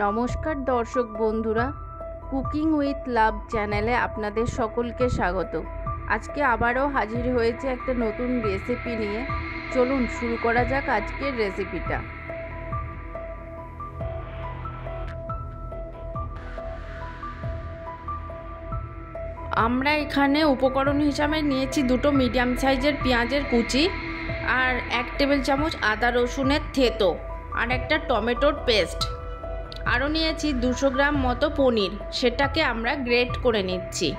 নমস্কার দর্শক বন্ধুরা, কুকিং উইথ লাভ চ্যানেলে আপনাদের সকলকে স্বাগত। আজকে আবারও হাজির হয়েছে একটা নতুন রেসিপি নিয়ে। চলুন শুরু করা যাক আজকের রেসিপিটা। আমরা এখানে উপকরণ হিসাবে নিয়েছি দুটো মিডিয়াম সাইজের পেঁয়াজের কুচি আর 1 টেবিল চামচ আদা রসুনের থেতো আর একটা টমেটোর পেস্ট। আরও নিয়েছি 200 গ্রাম মতো পনির, সেটাকে আমরা গ্রেট করে নিচ্ছি।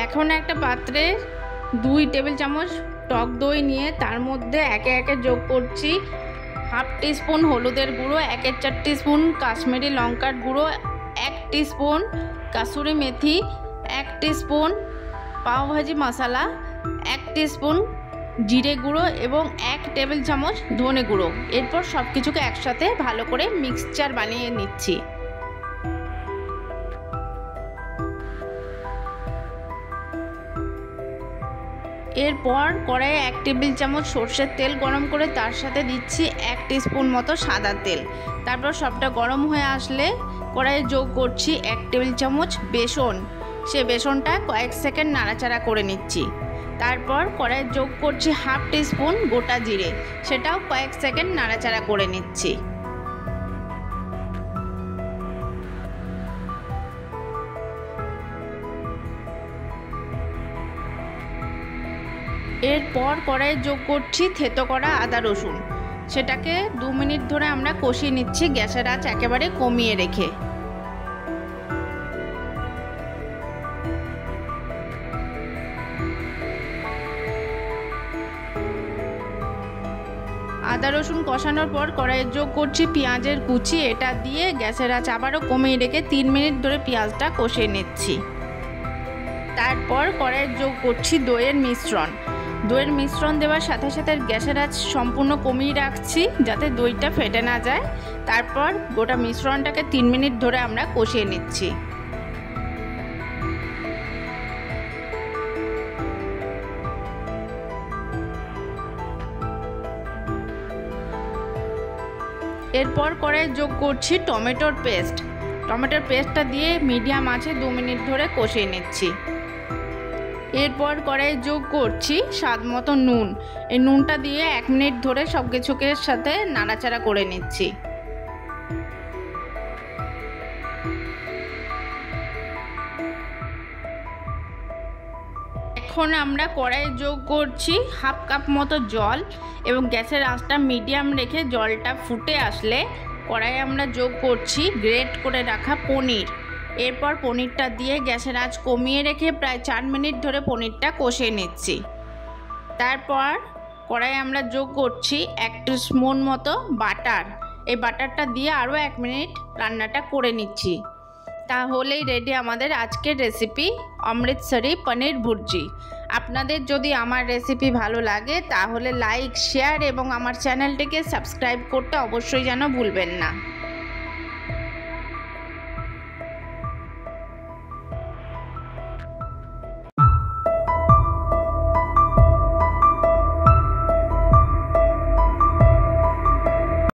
এখন একটা পাত্রে 2 টেবিল চামচ টক দই নিয়ে তার মধ্যে একে একে যোগ করছি হাফ টিস্পুন হলুদের গুঁড়ো, 1/4 টিস্পুন কাশ্মীরি লঙ্কার গুঁড়ো, 1 টিস্পুন কাসুরি মেথি, 1 টিস্পুন পাওভাজি মশলা, 1 টিস্পুন জিরে গুঁড়ো এবং 1 টেবিল চামচ ধনে গুঁড়ো। এরপর সব কিছুকে একসাথে ভালো করে মিক্সচার বানিয়ে নিচ্ছি। এরপর কড়াইয়ে 1 টেবিল চামচ সর্ষের তেল গরম করে তার সাথে দিচ্ছি 1 টিস্পুন মতো সাদা তেল। তারপর সবটা গরম হয়ে আসলে কড়াইয়ে যোগ করছি 1 টেবিল চামচ বেসন। সে বেসনটা কয়েক সেকেন্ড নাড়াচাড়া করে নিচ্ছি। তারপর কড়াইয়ে যোগ করছি হাফ টিস্পুন গোটা জিরে, সেটাও কয়েক সেকেন্ড নাড়াচাড়া করে নিচ্ছি। এরপর কড়াইয়ে যোগ করছি থেতো করা আদা রসুন, সেটাকে 2 মিনিট ধরে আমরা কষিয়ে নিচ্ছি গ্যাসের আঁচ একেবারে কমিয়ে রেখে। আদা রসুন কষানোর পর কড়াইয়ে যোগ করছি পেঁয়াজের কুচি, এটা দিয়ে গ্যাসের আঁচ আবারও কমিয়ে রেখে 3 মিনিট ধরে পেঁয়াজটা কষিয়ে নিচ্ছি। তারপর কড়াইয়ে যোগ করছি দইয়ের মিশ্রণ। দইয়ের মিশ্রণ দেওয়ার সাথে সাথে গ্যাসের আঁচ সম্পূর্ণ কমিয়ে রাখছি যাতে দইটা ফেটে না যায়। তারপর গোটা মিশ্রণটাকে 3 মিনিট ধরে আমরা কষিয়ে নিচ্ছি। এরপর কড়াইয়ে যোগ করছি টমেটোর পেস্ট। টমেটোর পেস্টটা দিয়ে মিডিয়াম আঁচে 2 মিনিট ধরে কষিয়ে নিচ্ছি। এরপর কড়াইয়ে যোগ করছি স্বাদ মতো নুন। এই নুনটা দিয়ে 1 মিনিট ধরে সব কিছুকে সাথে নাড়াচাড়া করে নিচ্ছি। এখন আমরা কড়াইয়ে যোগ করছি হাফ কাপ মতো জল এবং গ্যাসের আঁচটা মিডিয়াম রেখে জলটা ফুটে আসলে কড়াইয়ে আমরা যোগ করছি গ্রেট করে রাখা পনির। এরপর পনিরটা দিয়ে গ্যাসের আঁচ কমিয়ে রেখে প্রায় 4 মিনিট ধরে পনিরটা কষিয়ে নিচ্ছি। তারপর কড়াইয়ে আমরা যোগ করছি 1 টিস্পুন মতো বাটার। এই বাটারটা দিয়ে আরও 1 মিনিট রান্নাটা করে নিচ্ছি। তাহলেই রেডি আমাদের আজকের রেসিপি অমৃতসরি পনির ভুর্জি। আপনাদের যদি আমার রেসিপি ভালো লাগে তাহলে লাইক, শেয়ার এবং আমার চ্যানেলটিকে সাবস্ক্রাইব করতে অবশ্যই যেন ভুলবেন না।